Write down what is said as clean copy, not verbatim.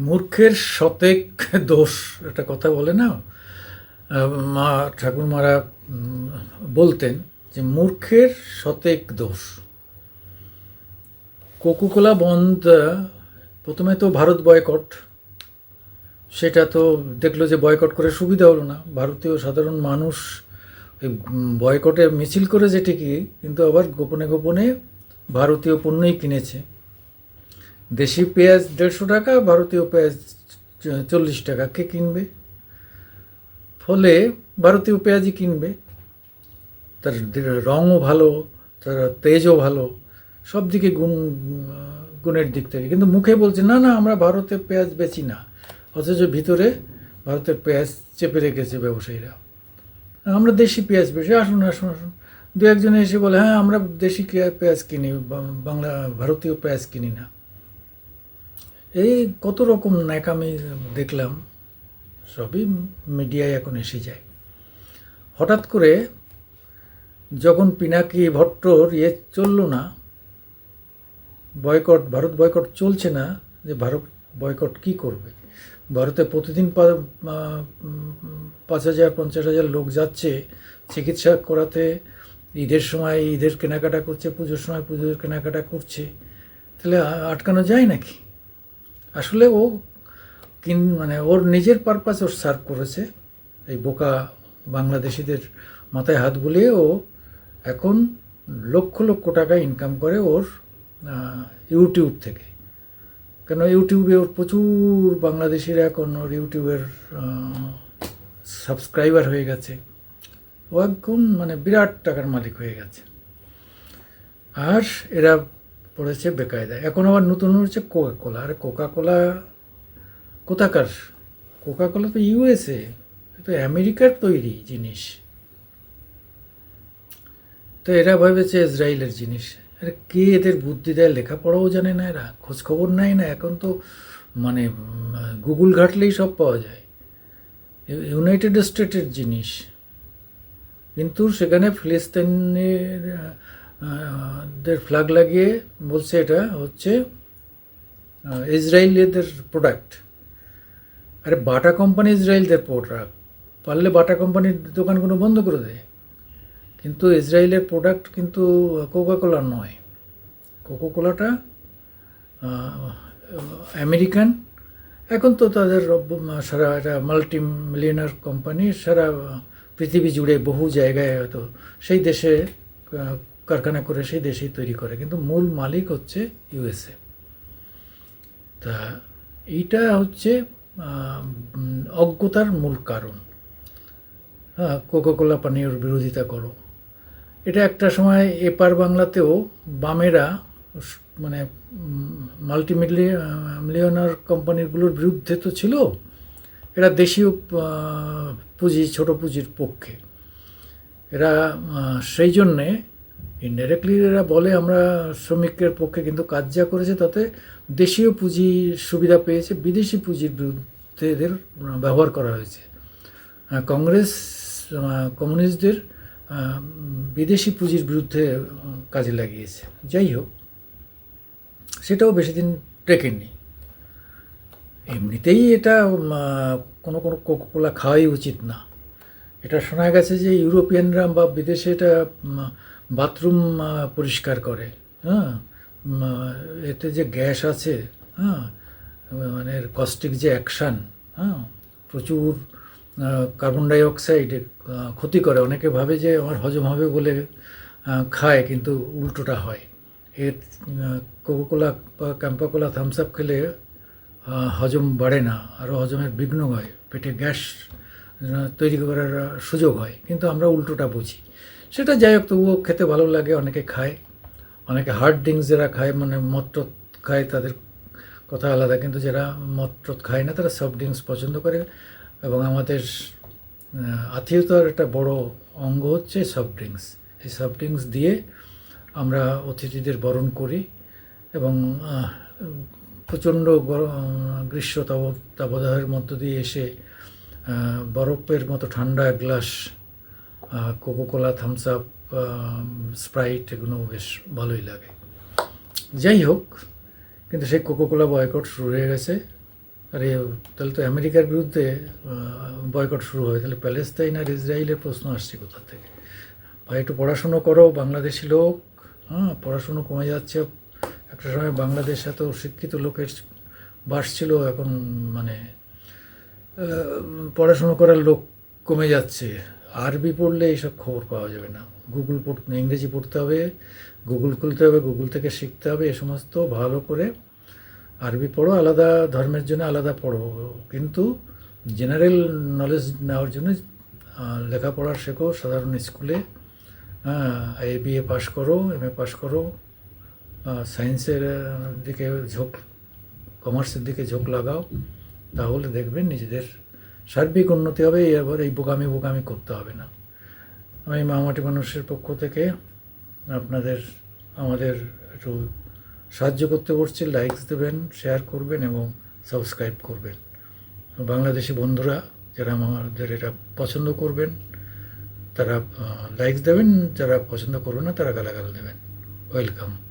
মূর্খের শতেক দোষ, একটা কথা বলে না। মা ঠাকুরমারা বলতেন যে মূর্খের শতেক দোষ। কোকোকোলা বন্ধ, প্রথমে তো ভারত বয়কট, সেটা তো দেখলো যে বয়কট করে সুবিধা হলো না। ভারতীয় সাধারণ মানুষ ওই বয়কটে মিছিল করেছে ঠিকই, কিন্তু আবার গোপনে গোপনে ভারতীয় পণ্যই কিনেছে। দেশি পেঁয়াজ 150 টাকা, ভারতীয় পেঁয়াজ 40 টাকা। কে কিনবে? ফলে ভারতীয় পেঁয়াজই কিনবে। তার রঙও ভালো, তার তেজও ভালো, সব দিকে গুণের দিক থেকে। কিন্তু মুখে বলছে না না, আমরা ভারতের পেঁয়াজ বেচি না, অথচ ভিতরে ভারতের পেঁয়াজ চেপে রেখেছে ব্যবসায়ীরা। আমরা দেশি পেঁয়াজ বেশি, আসুন আসুন আসুন। দু একজনে এসে বলে হ্যাঁ আমরা দেশি পেঁয়াজ কিনি, বাংলা ভারতীয় পেঁয়াজ কিনি না। এই কত রকম ন্যাকামি দেখলাম, সবই মিডিয়ায় এখন এসে যায়। হঠাৎ করে যখন পিনাকি ভট্টর চললো না, বয়কট, ভারত বয়কট চলছে না, যে ভারত বয়কট কি করবে? ভারতে প্রতিদিন 5,000-50,000 লোক যাচ্ছে চিকিৎসা করাতে। ঈদের সময় ঈদের কেনাকাটা করছে, পুজোর সময় পুজোর কেনাকাটা করছে। তাহলে আটকানো যায় নাকি? আসলে ও মানে ওর নিজের পারপাস ওর সার্ভ করেছে। এই বোকা বাংলাদেশিদের মাথায় হাত বুলিয়ে ও এখন লক্ষ লক্ষ টাকা ইনকাম করে ওর ইউটিউব থেকে। কেন ইউটিউবে ওর প্রচুর বাংলাদেশিরা এখন ওর ইউটিউবের সাবস্ক্রাইবার হয়ে গেছে। ও এখন মানে বিরাট টাকার মালিক হয়ে গেছে। আর এরা পড়েছে বেকায়দায়। এখন আবার নতুন হচ্ছে কোকাকোলা। আর কোকাকোলা কোথাকার? কোকাকোলা তো ইউএসএ, তো আমেরিকার তৈরি জিনিস। তো এরা ভেবেছে ইসরায়েলের জিনিস। আরে কে এদের বুদ্ধি দেয়? লেখাপড়াও জানে না, এরা খোঁজখবর নেয় না। এখন তো মানে গুগল ঘাটলেই সব পাওয়া যায়। ইউনাইটেড স্টেটের জিনিস, কিন্তু সেখানে ফিলিস্তিনের দের ফ্ল্যাগ লাগিয়ে বলছে এটা হচ্ছে ইসরায়েলিদের প্রোডাক্ট। আরে বাটা কোম্পানি ইসরায়েলদের প্রোডাক্ট, পারলে বাটা কোম্পানির দোকানগুলো বন্ধ করে দেয়। কিন্তু ইসরায়েলের প্রোডাক্ট কিন্তু কোকাকোলা নয়। কোকাকোলাটা আমেরিকান। এখন তো তাদের সারা এটা মাল্টি মিলিয়নার কোম্পানি, সারা পৃথিবী জুড়ে বহু জায়গায় হয়তো সেই দেশে কারখানা করে সেই দেশেই তৈরি করে, কিন্তু মূল মালিক হচ্ছে ইউএসএ। তা এইটা হচ্ছে অজ্ঞতার মূল কারণ। হ্যাঁ, কোকাকোলা পানীয়র বিরোধিতা করো। এটা একটা সময় এপার বাংলাতেও বামেরা মানে মাল্টি মিলিয়নার কোম্পানিগুলোর বিরুদ্ধে তো ছিল। এরা দেশীয় পুঁজি, ছোট পুঁজির পক্ষে। এরা সেই জন্যে ইনডাইরেক্টলি এরা বলে আমরা শ্রমিকের পক্ষে, কিন্তু কাজ যা করেছে তাতে দেশীয় পুঁজির সুবিধা পেয়েছে, বিদেশি পুঁজির বিরুদ্ধে এদের ব্যবহার করা হয়েছে। কংগ্রেস কমিউনিস্টদের বিদেশি পুঁজির বিরুদ্ধে কাজে লাগিয়েছে। যাই হোক, সেটাও বেশি দিন টেকেনি। এমনিতেই এটা কোনো কোনো কোকাকোলা খাওয়াই উচিত না। এটা শোনা গেছে যে ইউরোপিয়ানরা বা বিদেশে এটা বাথরুম পরিষ্কার করে। হ্যাঁ, এতে যে গ্যাস আছে, হ্যাঁ, মানে কস্টিক যে অ্যাকশান, হ্যাঁ, প্রচুর কার্বন ডাইঅক্সাইড ক্ষতি করে। অনেকে ভাবে যে আমার হজম হবে বলে খায়, কিন্তু উল্টোটা হয়। এর কোকাকোলা বা ক্যাম্পাকোলা থামস আপ খেলে হজম বাড়ে না, আরও হজমের বিঘ্ন হয়, পেটে গ্যাস তৈরি করার সুযোগ হয়, কিন্তু আমরা উল্টোটা বুঝি। সেটা যাই হোক, তবুও খেতে ভালো লাগে, অনেকে খায়। অনেকে হার্ড ড্রিঙ্কস যারা খায়, মানে মদ খায়, তাদের কথা আলাদা। কিন্তু যারা মদ খায় না, তারা সফট ড্রিঙ্কস পছন্দ করে। এবং আমাদের আত্মীয়তার একটা বড় অঙ্গ হচ্ছে সফট ড্রিঙ্কস। এই সফট ড্রিঙ্কস দিয়ে আমরা অতিথিদের বরণ করি। এবং প্রচণ্ড গ্রীষ্ম তাপদাহের মধ্য দিয়ে এসে বরফের মতো ঠান্ডা এক glass Coca Cola, Thums Up, Sprite, এগুলো বেশ ভালোই লাগে। যাই হোক, কিন্তু সেই কোকাকোলা বয়কট শুরু হয়ে গেছে। আরে তাহলে তো আমেরিকার বিরুদ্ধে বয়কট শুরু হবে, তাহলে প্যালেস্তাইন আর ইসরায়েলের প্রশ্ন আসছে কোথা থেকে? ভাই একটু পড়াশুনো করো, বাংলাদেশি লোক। হ্যাঁ, পড়াশুনো কমে যাচ্ছে। একটা সময় বাংলাদেশ এত শিক্ষিত লোকের বাস ছিল, এখন মানে পড়াশুনো করার লোক কমে যাচ্ছে। আরবি পড়লে এইসব খবর পাওয়া যাবে না। গুগল পড়তে, ইংরেজি পড়তে হবে, গুগল খুলতে হবে, গুগল থেকে শিখতে হবে। এ সমস্ত ভালো করে আরবি পড়ো, আলাদা ধর্মের জন্য আলাদা পড়ো, কিন্তু জেনারেল নলেজ নেওয়ার জন্য লেখাপড়া শেখো সাধারণ স্কুলে। হ্যাঁ, বিএ পাস করো, এমএ পাস করো, সায়েন্সের দিকে ঝোঁক, কমার্সের দিকে ঝোঁক লাগাও, তাহলে দেখবেন নিজেদের সার্বিক উন্নতি হবে। এবার এই বোকামি বোকামি করতে হবে না। আমি মামাটি মানুষের পক্ষ থেকে আপনাদের, আমাদের একটু সাহায্য করতে বলছি। লাইকস দেবেন, শেয়ার করবেন এবং সাবস্ক্রাইব করবেন। বাংলাদেশি বন্ধুরা যারা আমাদের এটা পছন্দ করবেন তারা লাইকস দেবেন, যারা পছন্দ করবেন না তারা গালাগাল দেবেন। ওয়েলকাম।